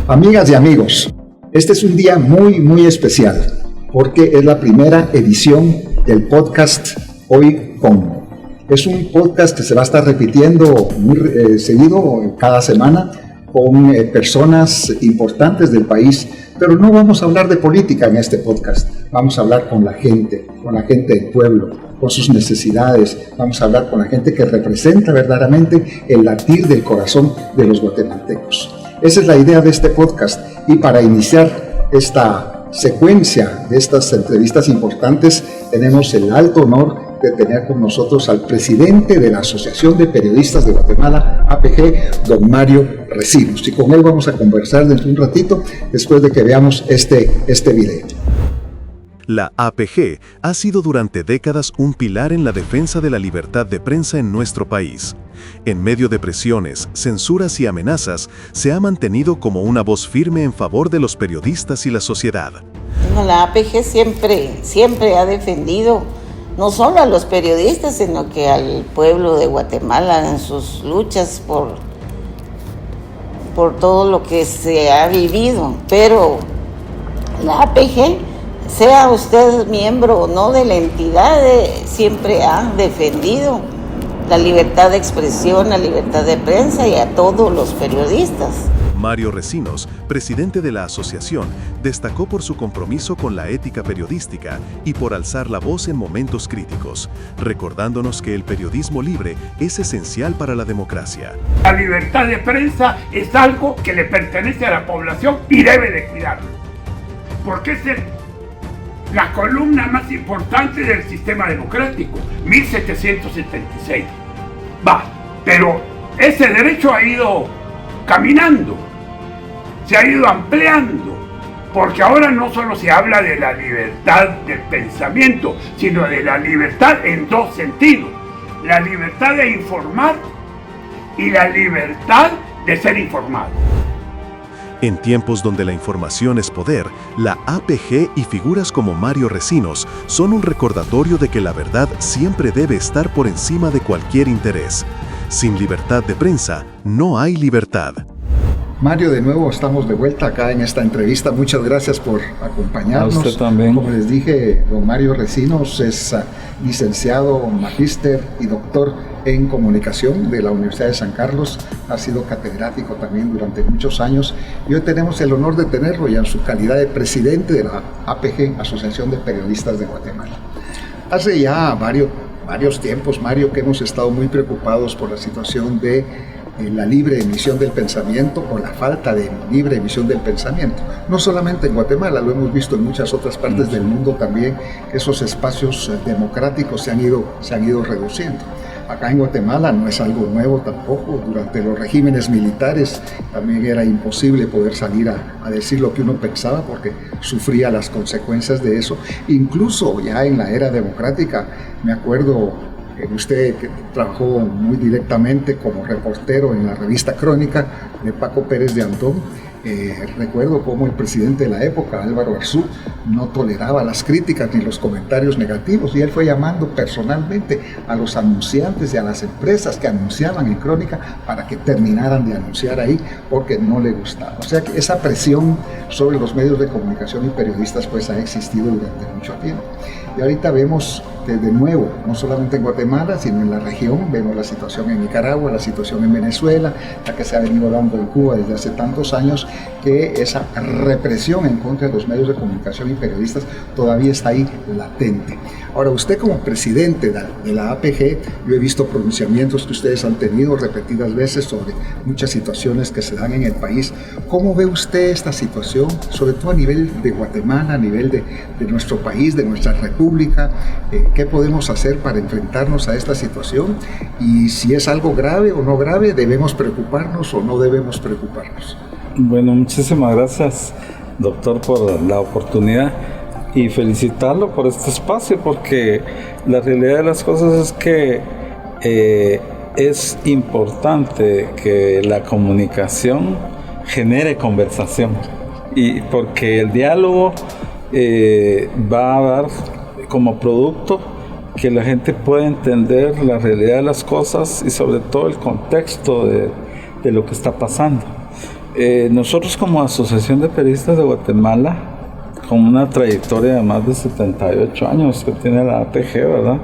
Amigas y amigos, este es un día muy especial porque es la primera edición del podcast Hoy Con. Es un podcast que se va a estar repitiendo muy seguido cada semana con personas importantes del país, pero no vamos a hablar de política en este podcast, vamos a hablar con la gente del pueblo, con sus necesidades, vamos a hablar con la gente que representa verdaderamente el latir del corazón de los guatemaltecos. Esa es la idea de este podcast, y para iniciar esta secuencia de estas entrevistas importantes tenemos el alto honor de tener con nosotros al presidente de la Asociación de Periodistas de Guatemala, APG, don Mario Recinos, y con él vamos a conversar dentro de un ratito después de que veamos este video. La APG ha sido durante décadas un pilar en la defensa de la libertad de prensa en nuestro país. En medio de presiones, censuras y amenazas, se ha mantenido como una voz firme en favor de los periodistas y la sociedad. La APG siempre ha defendido no solo a los periodistas, sino que al pueblo de Guatemala en sus luchas por todo lo que se ha vivido. Pero la APG, sea usted miembro o no de la entidad, siempre ha defendido la libertad de expresión, la libertad de prensa y a todos los periodistas. Mario Recinos, presidente de la asociación, destacó por su compromiso con la ética periodística y por alzar la voz en momentos críticos, recordándonos que el periodismo libre es esencial para la democracia. La libertad de prensa es algo que le pertenece a la población y debe de cuidarlo, porque es la columna más importante del sistema democrático, 1776. Pero ese derecho ha ido caminando, se ha ido ampliando, porque ahora no solo se habla de la libertad del pensamiento, sino de la libertad en dos sentidos: la libertad de informar y la libertad de ser informado. En tiempos donde la información es poder, la APG y figuras como Mario Recinos son un recordatorio de que la verdad siempre debe estar por encima de cualquier interés. Sin libertad de prensa, no hay libertad. Mario, de nuevo estamos de vuelta acá en esta entrevista. Muchas gracias por acompañarnos. A usted también. Como les dije, don Mario Recinos es licenciado, magíster y doctor en comunicación de la Universidad de San Carlos. Ha sido catedrático también durante muchos años y hoy tenemos el honor de tenerlo ya en su calidad de presidente de la APG, Asociación de Periodistas de Guatemala. Hace ya varios tiempos, Mario, que hemos estado muy preocupados por la situación de la libre emisión del pensamiento o la falta de libre emisión del pensamiento. No solamente en Guatemala, lo hemos visto en muchas otras partes del mundo también, que esos espacios democráticos se han ido reduciendo. Acá en Guatemala no es algo nuevo tampoco. Durante los regímenes militares también era imposible poder salir a decir lo que uno pensaba porque sufría las consecuencias de eso. Incluso ya en la era democrática, me acuerdo usted que trabajó muy directamente como reportero en la revista Crónica de Paco Pérez de Antón. Recuerdo cómo el presidente de la época, Álvaro Arzú, no toleraba las críticas ni los comentarios negativos, y él fue llamando personalmente a los anunciantes y a las empresas que anunciaban en Crónica para que terminaran de anunciar ahí porque no le gustaba. O sea que esa presión sobre los medios de comunicación y periodistas pues ha existido durante mucho tiempo. Y ahorita vemos que de nuevo, no solamente en Guatemala, sino en la región, vemos la situación en Nicaragua, la situación en Venezuela, la que se ha venido dando en Cuba desde hace tantos años, que esa represión en contra de los medios de comunicación y periodistas todavía está ahí latente. Ahora, usted como presidente de la APG, yo he visto pronunciamientos que ustedes han tenido repetidas veces sobre muchas situaciones que se dan en el país. ¿Cómo ve usted esta situación, sobre todo a nivel de Guatemala, a nivel de nuestro país, de nuestra república? ¿Qué podemos hacer para enfrentarnos a esta situación? Y si es algo grave o no grave, ¿debemos preocuparnos o no debemos preocuparnos? Bueno, muchísimas gracias, doctor, por la oportunidad y felicitarlo por este espacio, porque la realidad de las cosas es que es importante que la comunicación genere conversación, y porque el diálogo va a dar como producto que la gente pueda entender la realidad de las cosas y sobre todo el contexto de lo que está pasando. Nosotros como Asociación de Periodistas de Guatemala, con una trayectoria de más de 78 años que tiene la APG, ¿verdad?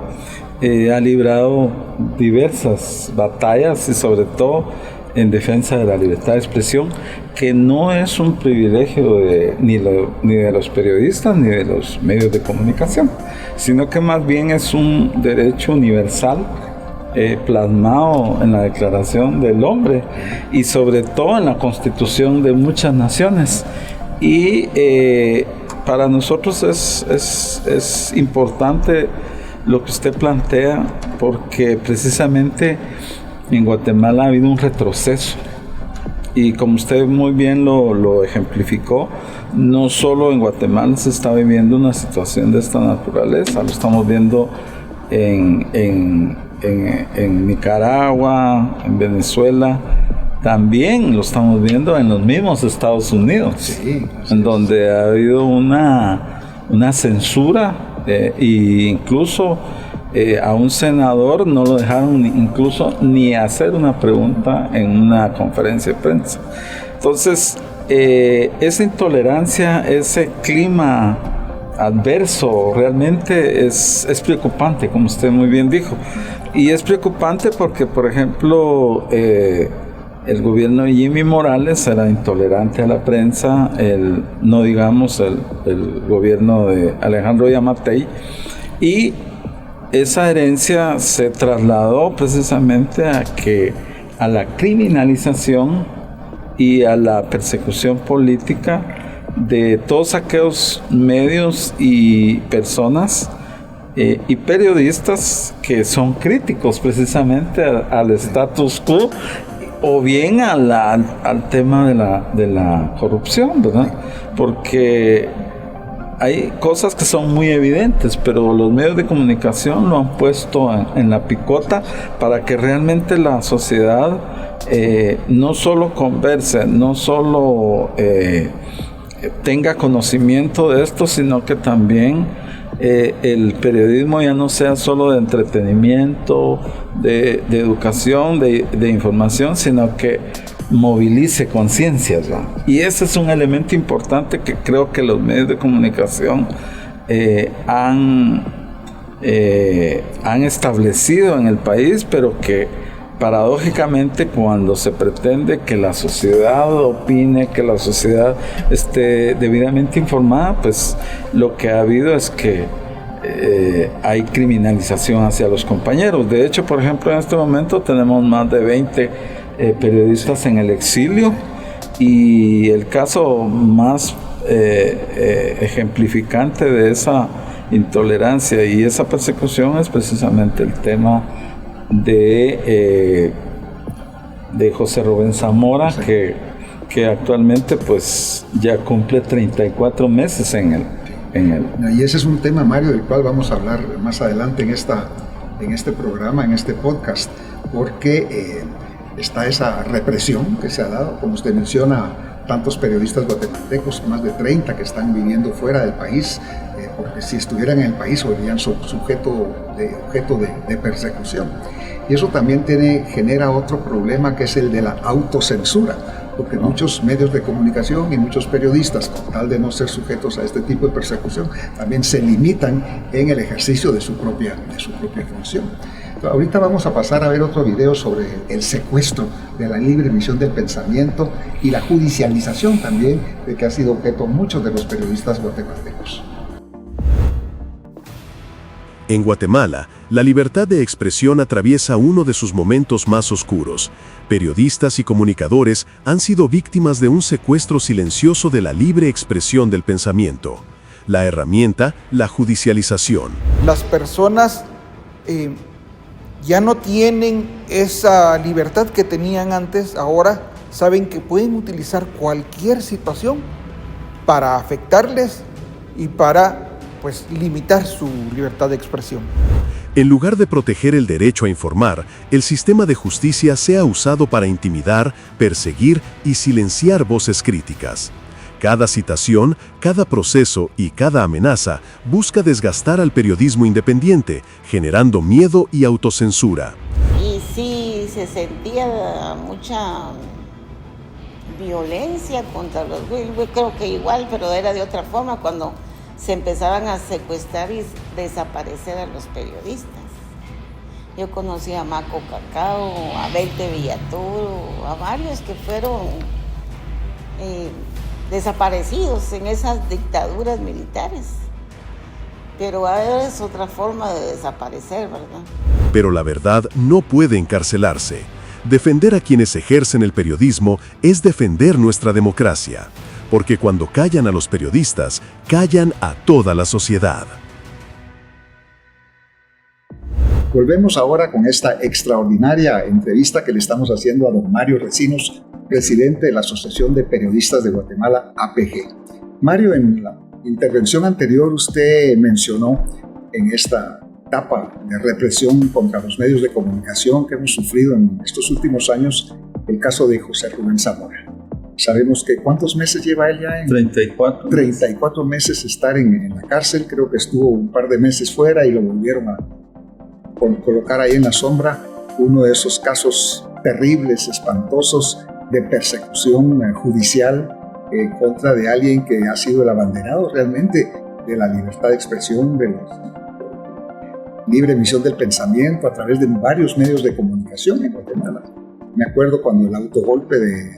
Ha librado diversas batallas y sobre todo en defensa de la libertad de expresión, que no es un privilegio ni de los periodistas ni de los medios de comunicación, sino que más bien es un derecho universal plasmado en la Declaración del Hombre y sobre todo en la Constitución de muchas naciones. Y para nosotros es importante lo que usted plantea, porque precisamente en Guatemala ha habido un retroceso y como usted muy bien lo ejemplificó, no solo en Guatemala se está viviendo una situación de esta naturaleza, lo estamos viendo en Nicaragua, en Venezuela, también lo estamos viendo en los mismos Estados Unidos, sí, en donde ha habido una censura e incluso a un senador no lo dejaron incluso ni hacer una pregunta en una conferencia de prensa. Entonces, esa intolerancia, ese clima adverso realmente es preocupante, como usted muy bien dijo. Y es preocupante porque, por ejemplo, el gobierno de Jimmy Morales era intolerante a la prensa, no digamos el gobierno de Alejandro Yamatei, y esa herencia se trasladó precisamente a la criminalización y a la persecución política de todos aquellos medios y personas y periodistas que son críticos precisamente al status quo o bien al tema de la corrupción, ¿verdad? Porque hay cosas que son muy evidentes, pero los medios de comunicación lo han puesto en la picota para que realmente la sociedad no solo converse, no solo tenga conocimiento de esto, sino que también el periodismo ya no sea solo de entretenimiento, de educación, de información, sino que movilice conciencias, ¿no? Y ese es un elemento importante que creo que los medios de comunicación han establecido en el país, pero que paradójicamente cuando se pretende que la sociedad opine, que la sociedad esté debidamente informada, pues lo que ha habido es que hay criminalización hacia los compañeros. De hecho, por ejemplo, en este momento tenemos más de 20 periodistas en el exilio, y el caso más ejemplificante de esa intolerancia y esa persecución es precisamente el tema de José Rubén Zamora, sí, que actualmente pues ya cumple 34 meses en él. Y ese es un tema, Mario, del cual vamos a hablar más adelante en este programa, en este podcast, porque está esa represión que se ha dado, como usted menciona, tantos periodistas guatemaltecos, más de 30 que están viviendo fuera del país, porque si estuvieran en el país serían objeto de persecución. Y eso también genera otro problema, que es el de la autocensura, porque muchos medios de comunicación y muchos periodistas, con tal de no ser sujetos a este tipo de persecución, también se limitan en el ejercicio de su propia función. Ahorita vamos a pasar a ver otro video sobre el secuestro de la libre emisión del pensamiento y la judicialización también, de que ha sido objeto muchos de los periodistas guatemaltecos. En Guatemala, la libertad de expresión atraviesa uno de sus momentos más oscuros. Periodistas y comunicadores han sido víctimas de un secuestro silencioso de la libre expresión del pensamiento. La herramienta, la judicialización. Las personas ya no tienen esa libertad que tenían antes. Ahora saben que pueden utilizar cualquier situación para afectarles y para limitar su libertad de expresión. En lugar de proteger el derecho a informar, el sistema de justicia se ha usado para intimidar, perseguir y silenciar voces críticas. Cada citación, cada proceso y cada amenaza busca desgastar al periodismo independiente, generando miedo y autocensura. Y sí, se sentía mucha violencia contra los creo que igual, pero era de otra forma, cuando se empezaban a secuestrar y desaparecer a los periodistas. Yo conocí a Maco Cacao, a Belte Villatoro, a varios que fueron desaparecidos en esas dictaduras militares. Pero ahora es otra forma de desaparecer, ¿verdad? Pero la verdad no puede encarcelarse. Defender a quienes ejercen el periodismo es defender nuestra democracia, porque cuando callan a los periodistas, callan a toda la sociedad. Volvemos ahora con esta extraordinaria entrevista que le estamos haciendo a don Mario Recinos, presidente de la Asociación de Periodistas de Guatemala, APG. Mario, en la intervención anterior usted mencionó en esta etapa de represión contra los medios de comunicación que hemos sufrido en estos últimos años el caso de José Rubén Zamora. Sabemos que ¿cuántos meses lleva él ya? 34 meses estar en la cárcel. Creo que estuvo un par de meses fuera y lo volvieron a colocar ahí en la sombra. Uno de esos casos terribles, espantosos de persecución judicial contra de alguien que ha sido el abanderado realmente de la libertad de expresión, de la libre emisión del pensamiento a través de varios medios de comunicación en Guatemala. Me acuerdo cuando el autogolpe de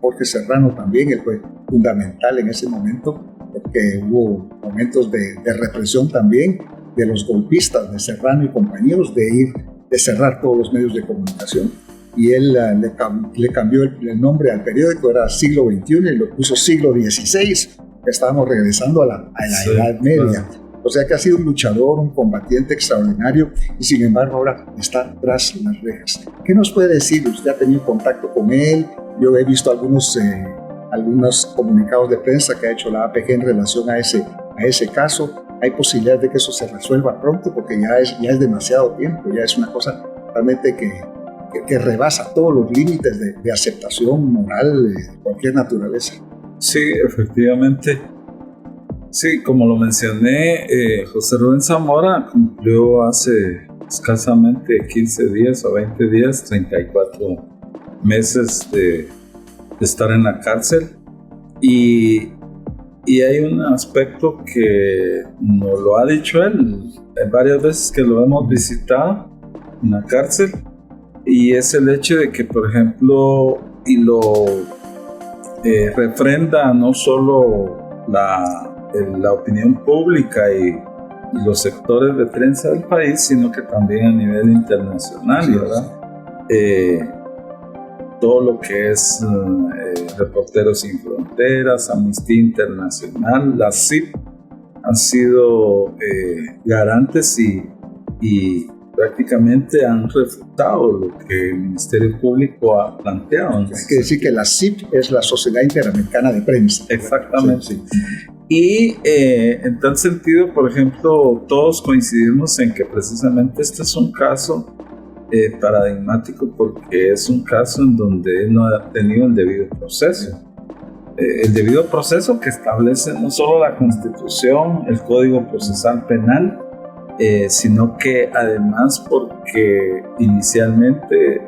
Jorge Serrano también, él fue fundamental en ese momento, porque hubo momentos de represión también de los golpistas de Serrano y compañeros de cerrar todos los medios de comunicación. Y él le cambió el nombre al periódico, era Siglo XXI, y lo puso Siglo XVI. Estábamos regresando a la Edad Media. O sea que ha sido un luchador, un combatiente extraordinario, y sin embargo ahora está tras las rejas. ¿Qué nos puede decir? Usted ha tenido contacto con él. Yo he visto algunos comunicados de prensa que ha hecho la APG en relación a ese caso. Hay posibilidad de que eso se resuelva pronto, porque ya es demasiado tiempo, ya es una cosa realmente que rebasa todos los límites de aceptación moral de cualquier naturaleza. Sí, efectivamente. Sí, como lo mencioné, José Rubén Zamora cumplió hace escasamente 15 días o 20 días, 34 meses de estar en la cárcel. Y hay un aspecto que nos lo ha dicho él varias veces que lo hemos visitado en la cárcel, y es el hecho de que, por ejemplo, y lo refrenda no solo la opinión pública y los sectores de prensa del país, sino que también a nivel internacional, sí, ¿verdad? Todo lo que es Reporteros Sin Fronteras, Amnistía Internacional, la CIP, han sido garantes y prácticamente han refutado lo que el Ministerio Público ha planteado. Hay que decir que la CIP es la Sociedad Interamericana de Prensa. Exactamente. Sí. Y en tal sentido, por ejemplo, todos coincidimos en que precisamente este es un caso paradigmático, porque es un caso en donde él no ha tenido el debido proceso. El debido proceso que establece no solo la Constitución, el Código Procesal Penal, sino que además porque inicialmente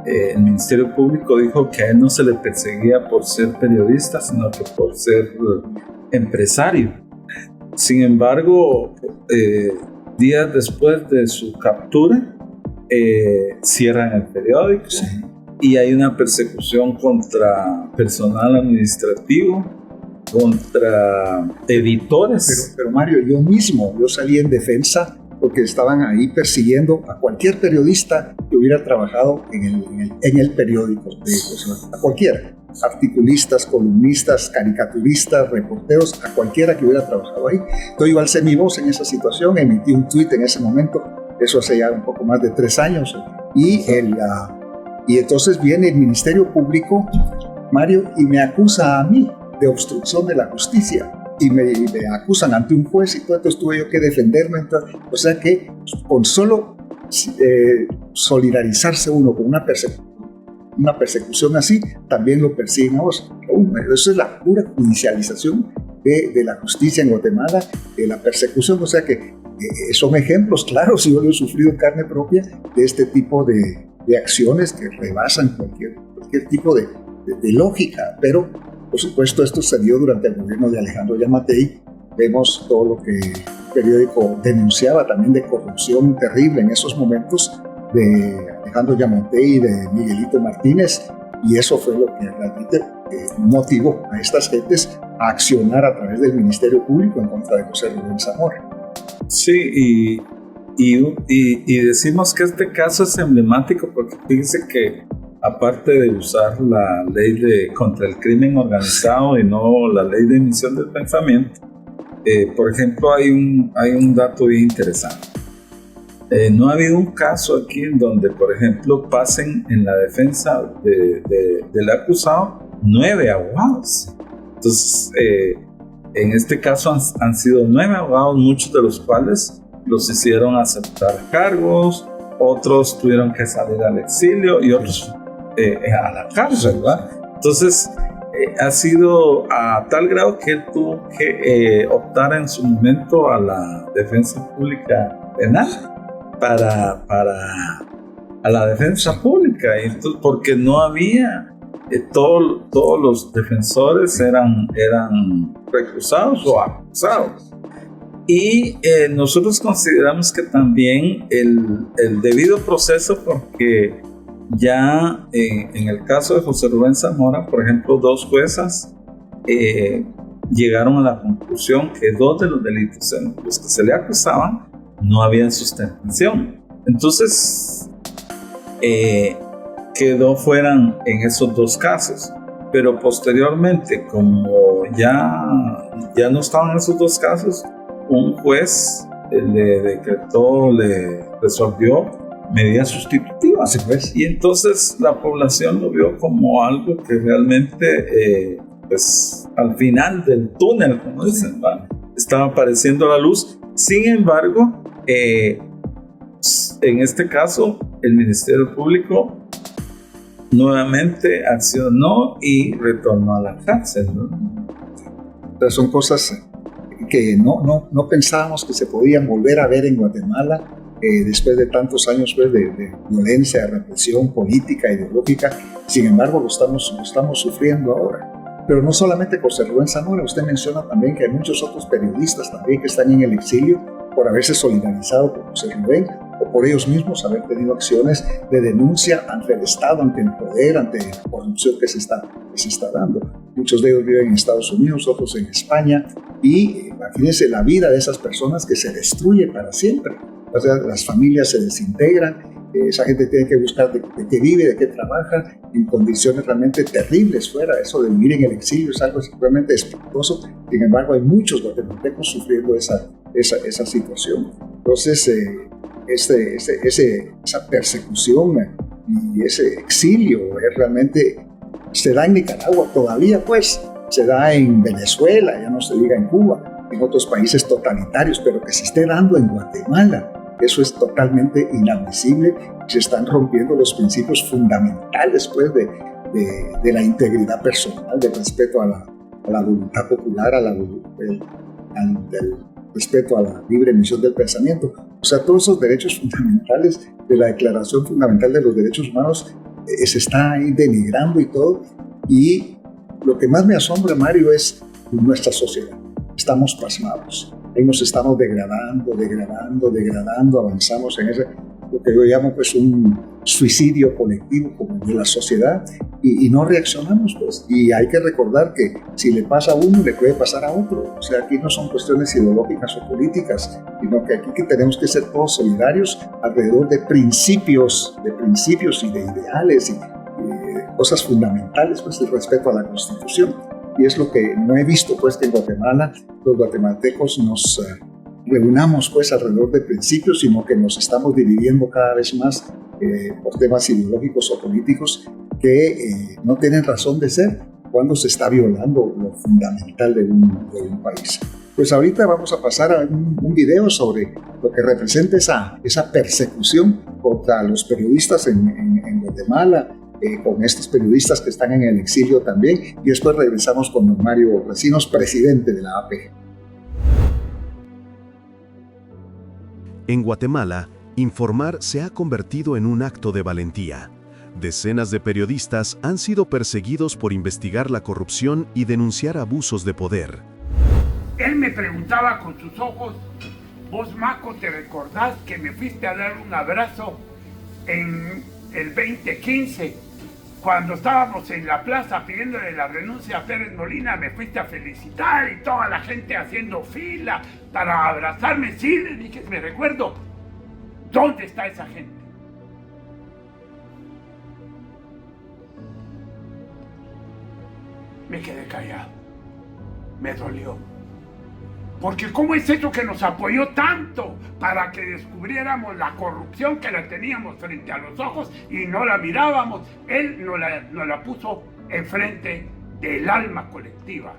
el Ministerio Público dijo que a él no se le perseguía por ser periodista, sino que por ser empresario. Sin embargo, días después de su captura, cierran el periódico, sí, y hay una persecución contra personal administrativo, contra editores. Pero Mario, yo salí en defensa porque estaban ahí persiguiendo a cualquier periodista que hubiera trabajado en el periódico, a cualquiera, articulistas, columnistas, caricaturistas, reporteros, a cualquiera que hubiera trabajado ahí. Entonces yo alcé mi voz en esa situación, emití un tuit en ese momento, eso hace ya un poco más de 3 años, y entonces viene el Ministerio Público, Mario, y me acusa a mí de obstrucción de la justicia, y me acusan ante un juez, y todo esto tuve yo que defenderme. Entonces, o sea que con solo solidarizarse uno con una persecución así, también lo persiguen a vos. Eso es la pura judicialización de la justicia en Guatemala, de la persecución. O sea que son ejemplos claros, y yo lo he sufrido en carne propia, de este tipo de acciones que rebasan cualquier tipo de de lógica, pero por supuesto esto se dio durante el gobierno de Alejandro Yamatei. Vemos todo lo que el periódico denunciaba también de corrupción terrible en esos momentos de Alejandro Yamatei y de Miguelito Martínez, y eso fue lo que realmente motivó a estas gentes a accionar a través del Ministerio Público en contra de José Rubén Zamora. Sí, y decimos que este caso es emblemático porque fíjense que aparte de usar la ley contra el crimen organizado y no la ley de emisión del pensamiento, por ejemplo, hay un dato bien interesante. No ha habido un caso aquí en donde, por ejemplo, pasen en la defensa del acusado 9 abogados. Entonces, en este caso han sido 9 abogados, muchos de los cuales los hicieron aceptar cargos, otros tuvieron que salir al exilio y otros a la cárcel, ¿verdad? Entonces, ha sido a tal grado que él tuvo que optar en su momento a la defensa pública penal para la defensa pública, entonces, porque no había todos los defensores eran recusados o acusados. Y nosotros consideramos que también el debido proceso, porque ya en el caso de José Rubén Zamora, por ejemplo, 2 juezas llegaron a la conclusión que 2 de los delitos en los que se le acusaban no habían sustentación. Entonces, quedó fuera en esos 2 casos. Pero posteriormente, como ya no estaban esos 2 casos, un juez le resolvió medidas sustitutivas. Así pues. Y entonces la población lo vio como algo que realmente, pues, al final del túnel, como dicen, ¿va? Estaba apareciendo la luz. Sin embargo, en este caso, el Ministerio Público nuevamente accionó y retornó a la cárcel, ¿no? Entonces son cosas que no pensábamos que se podían volver a ver en Guatemala después de tantos años pues, de violencia, de represión política, ideológica. Sin embargo, lo estamos sufriendo ahora. Pero no solamente José Rubén Zamora, usted menciona también que hay muchos otros periodistas también que están en el exilio por haberse solidarizado con José Rubén o por ellos mismos haber tenido acciones de denuncia ante el Estado, ante el poder, ante la corrupción que se está dando. Muchos de ellos viven en Estados Unidos, otros en España, y imagínense la vida de esas personas que se destruye para siempre. O sea, las familias se desintegran, esa gente tiene que buscar de qué vive, de qué trabaja, en condiciones realmente terribles fuera. Eso de vivir en el exilio es algo realmente espantoso. Sin embargo, hay muchos guatemaltecos sufriendo esa situación. Entonces, esa persecución y ese exilio realmente se da en Nicaragua todavía, pues, se da en Venezuela, ya no se diga en Cuba, en otros países totalitarios, pero que se esté dando en Guatemala. Eso es totalmente inadmisible. Se están rompiendo los principios fundamentales pues, de la integridad personal, del respeto a la voluntad popular, del respeto a la libre emisión del pensamiento. O sea, todos esos derechos fundamentales de la Declaración Fundamental de los Derechos Humanos se está ahí denigrando y todo. Y lo que más me asombra, Mario, es nuestra sociedad. Estamos pasmados. Ahí nos estamos degradando, avanzamos en lo que yo llamo pues un suicidio colectivo como de la sociedad y no reaccionamos pues. Y hay que recordar que si le pasa a uno, le puede pasar a otro. O sea, aquí no son cuestiones ideológicas o políticas, sino que aquí que tenemos que ser todos solidarios alrededor de principios y de ideales y cosas fundamentales, pues el respeto a la Constitución. Y es lo que no he visto, pues, que en Guatemala los guatemaltecos nos reunamos, pues, alrededor de principios, sino que nos estamos dividiendo cada vez más por temas ideológicos o políticos que no tienen razón de ser cuando se está violando lo fundamental de un país. Pues ahorita vamos a pasar a un video sobre lo que representa esa persecución contra los periodistas en Guatemala, con estos periodistas que están en el exilio también, y después regresamos con don Mario Recinos, presidente de la APG. En Guatemala, informar se ha convertido en un acto de valentía. Decenas de periodistas han sido perseguidos por investigar la corrupción y denunciar abusos de poder. Él me preguntaba con sus ojos: vos, Maco, ¿te recordás que me fuiste a dar un abrazo en el 2015? Cuando estábamos en la plaza pidiéndole la renuncia a Pérez Molina, me fuiste a felicitar y toda la gente haciendo fila para abrazarme. Sí, le dije, me recuerdo. ¿Dónde está esa gente? Me quedé callado. Me dolió. Porque ¿cómo es eso que nos apoyó tanto para que descubriéramos la corrupción que la teníamos frente a los ojos y no la mirábamos? Él nos la puso enfrente del alma colectiva.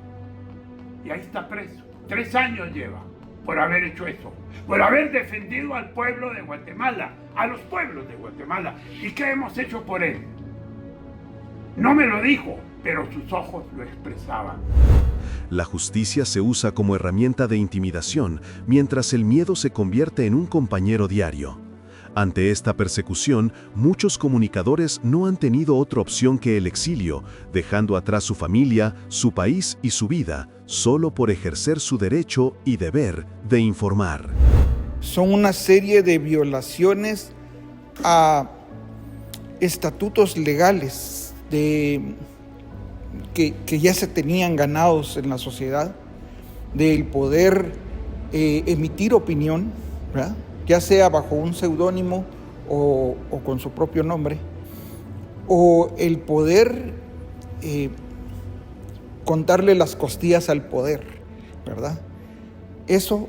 Y ahí está preso. 3 años lleva por haber hecho eso. Por haber defendido al pueblo de Guatemala, a los pueblos de Guatemala. ¿Y qué hemos hecho por él? No me lo dijo, pero sus ojos lo expresaban. La justicia se usa como herramienta de intimidación, mientras el miedo se convierte en un compañero diario. Ante esta persecución, muchos comunicadores no han tenido otra opción que el exilio, dejando atrás su familia, su país y su vida, solo por ejercer su derecho y deber de informar. Son una serie de violaciones a estatutos legales que ya se tenían ganados en la sociedad, del poder emitir opinión, ¿verdad?, ya sea bajo un seudónimo o con su propio nombre, o el poder contarle las costillas al poder, ¿verdad? Eso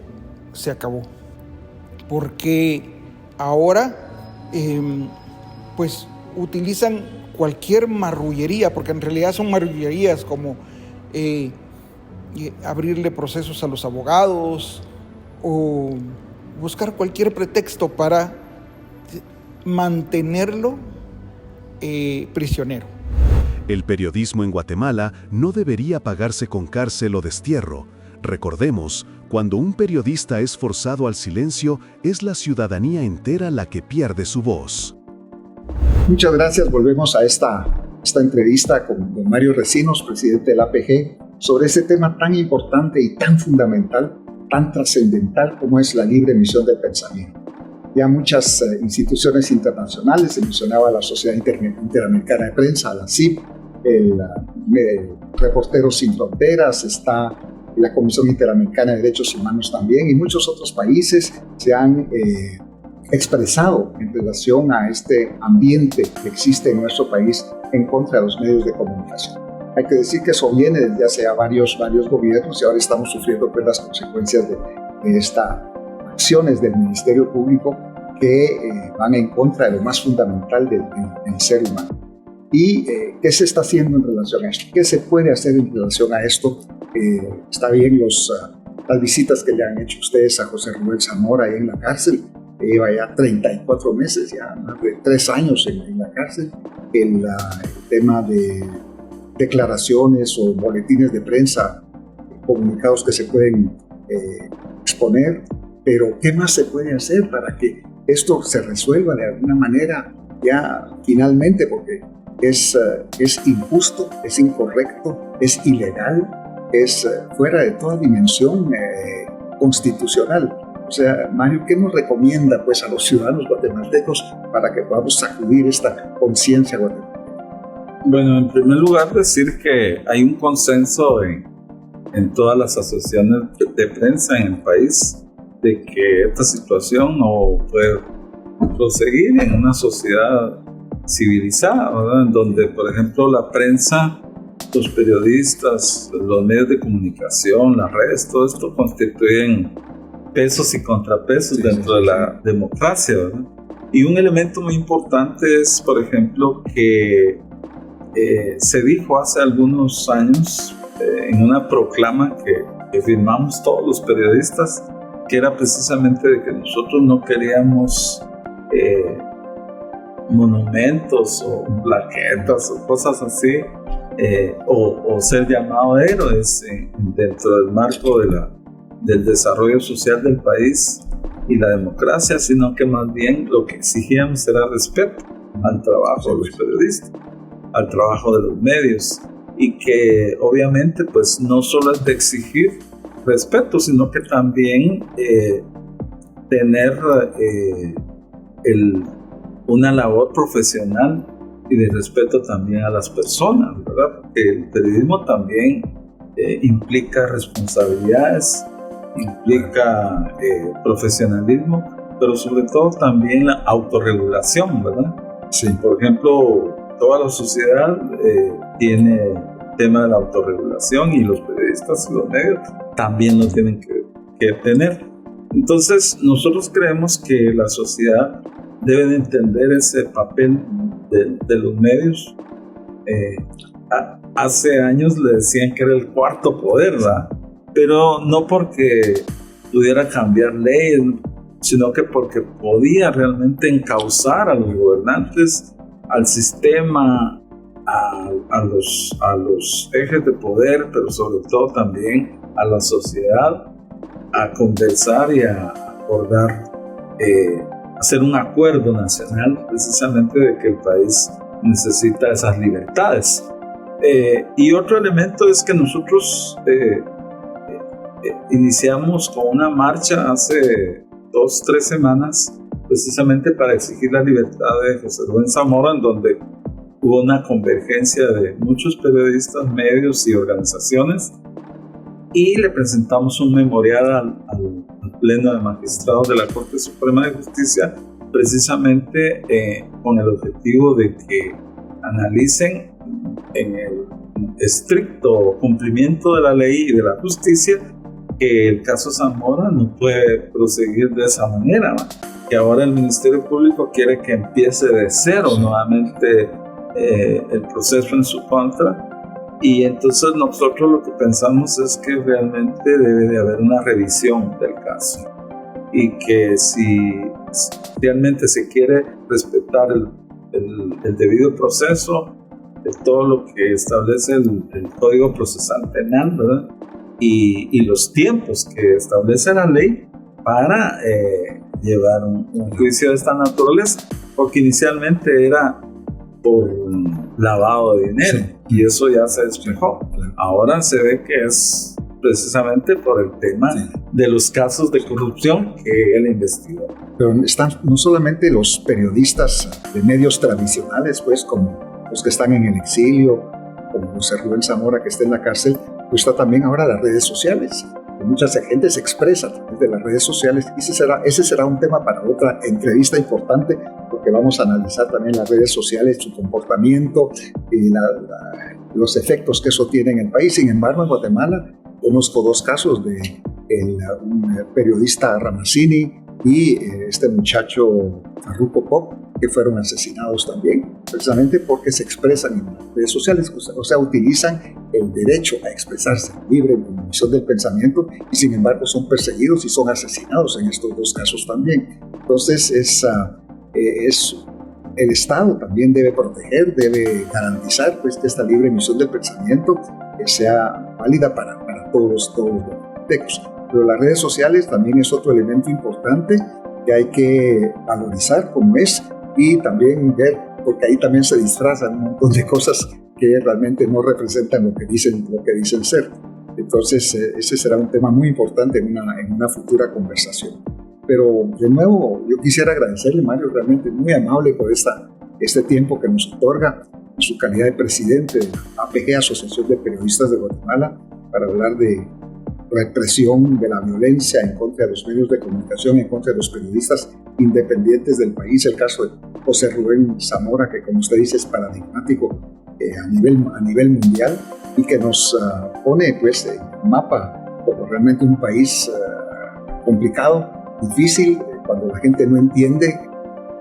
se acabó, porque ahora pues utilizan cualquier marrullería, porque en realidad son marrullerías como abrirle procesos a los abogados o buscar cualquier pretexto para mantenerlo prisionero. El periodismo en Guatemala no debería pagarse con cárcel o destierro. Recordemos, cuando un periodista es forzado al silencio, es la ciudadanía entera la que pierde su voz. Muchas gracias. Volvemos a esta entrevista con don Mario Recinos, presidente del APG, sobre ese tema tan importante y tan fundamental, tan trascendental como es la libre emisión del pensamiento. Ya muchas instituciones internacionales, se mencionaba la Sociedad Interamericana de Prensa, la CIP, Reporteros Sin Fronteras, está la Comisión Interamericana de Derechos Humanos también, y muchos otros países se han expresado en relación a este ambiente que existe en nuestro país en contra de los medios de comunicación. Hay que decir que eso viene desde hace varios gobiernos y ahora estamos sufriendo pues las consecuencias de estas acciones del Ministerio Público que van en contra de lo más fundamental del ser humano. ¿Y qué se está haciendo en relación a esto? ¿Qué se puede hacer en relación a esto? Está bien las visitas que le han hecho ustedes a José Rubén Zamora ahí en la cárcel. Lleva ya 34 meses, ya más de 3 años en la cárcel. El tema de declaraciones o boletines de prensa, comunicados que se pueden exponer, pero ¿qué más se puede hacer para que esto se resuelva de alguna manera ya finalmente? Porque es injusto, es incorrecto, es ilegal, es fuera de toda dimensión constitucional. O sea, Mario, ¿qué nos recomienda pues a los ciudadanos guatemaltecos para que podamos sacudir esta conciencia guatemalteca? Bueno, en primer lugar decir que hay un consenso en todas las asociaciones de prensa en el país de que esta situación no puede proseguir en una sociedad civilizada, ¿verdad?, en donde, por ejemplo, la prensa, los periodistas, los medios de comunicación, las redes, todo esto constituyen pesos y contrapesos dentro de la democracia, ¿verdad? Y un elemento muy importante es, por ejemplo, que se dijo hace algunos años en una proclama que firmamos todos los periodistas, que era precisamente de que nosotros no queríamos monumentos o plaquetas o cosas así, o ser llamados héroes dentro del marco del desarrollo social del país y la democracia, sino que más bien lo que exigíamos era respeto. al trabajo de los periodistas, al trabajo de los medios, y que obviamente pues no solo es de exigir respeto, sino que también tener una labor profesional y de respeto también a las personas, ¿verdad? Porque el periodismo también implica responsabilidades, implica profesionalismo, pero sobre todo también la autorregulación, ¿verdad? Sí. Por ejemplo, toda la sociedad tiene el tema de la autorregulación, y los periodistas y los medios también lo tienen que tener. Entonces, nosotros creemos que la sociedad debe de entender ese papel de los medios. Hace años le decían que era el cuarto poder, ¿verdad? Pero no porque pudiera cambiar leyes, sino que porque podía realmente encauzar a los gobernantes, al sistema, a los ejes de poder, pero sobre todo también a la sociedad, a conversar y a acordar, hacer un acuerdo nacional precisamente de que el país necesita esas libertades. Y otro elemento es que nosotros iniciamos con una marcha hace 2-3 semanas precisamente para exigir la libertad de José Rubén Zamora, en donde hubo una convergencia de muchos periodistas, medios y organizaciones, y le presentamos un memorial al Pleno de Magistrados de la Corte Suprema de Justicia, precisamente con el objetivo de que analicen en el estricto cumplimiento de la ley y de la justicia que el caso Zamora no puede proseguir de esa manera, ¿no? Que ahora el Ministerio Público quiere que empiece de cero nuevamente el proceso en su contra, y entonces nosotros lo que pensamos es que realmente debe de haber una revisión del caso, y que si realmente se quiere respetar el debido proceso, todo lo que establece el Código Procesal Penal, ¿verdad? Y los tiempos que establece la ley para llevar un juicio de esta naturaleza, porque inicialmente era por lavado de dinero, sí, y eso ya se despejó. Claro. Ahora se ve que es precisamente por el tema, sí, de los casos de corrupción que él investigó. Pero están no solamente los periodistas de medios tradicionales, pues como los que están en el exilio, como José Rubén Zamora, que está en la cárcel, pues está también ahora las redes sociales. Mucha gente se expresa a través de las redes sociales, y ese será un tema para otra entrevista importante, porque vamos a analizar también las redes sociales, su comportamiento y los efectos que eso tiene en el país. Sin embargo, en Guatemala conozco 2 casos de un periodista Ramazzini y este muchacho Farruko Pop, que fueron asesinados también, precisamente porque se expresan en las redes sociales, o sea, utilizan el derecho a expresarse libre en la emisión del pensamiento, y sin embargo son perseguidos y son asesinados en estos 2 casos también. Entonces el Estado también debe proteger, debe garantizar, pues, que esta libre emisión del pensamiento sea válida para todos los guatemaltecos. Pero las redes sociales también es otro elemento importante que hay que valorizar como es, y también ver, porque ahí también se disfrazan un montón de cosas que realmente no representan lo que dicen ser. Entonces ese será un tema muy importante en una futura conversación. Pero de nuevo yo quisiera agradecerle, Mario, realmente muy amable por este tiempo que nos otorga en su calidad de presidente de la APG, Asociación de Periodistas de Guatemala, para hablar de represión, de la violencia en contra de los medios de comunicación, en contra de los periodistas independientes del país. El caso de José Rubén Zamora, que como usted dice es paradigmático a nivel mundial, y que nos pone, pues, en el mapa como realmente un país complicado, difícil, cuando la gente no entiende.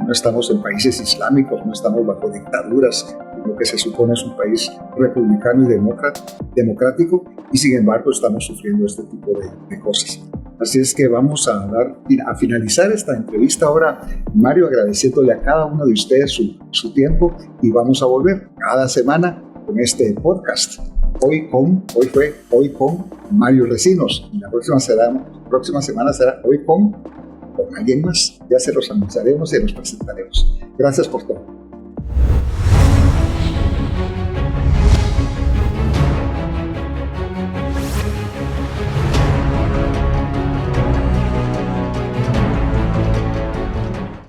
No estamos en países islámicos, no estamos bajo dictaduras, lo que se supone es un país republicano y democrático, y sin embargo estamos sufriendo este tipo de cosas. Así es que vamos a finalizar esta entrevista ahora, Mario, agradeciéndole a cada uno de ustedes su tiempo, y vamos a volver cada semana con este podcast. Hoy con Mario Recinos. La próxima semana será hoy con alguien más. Ya se los anunciaremos y los presentaremos. Gracias por todo.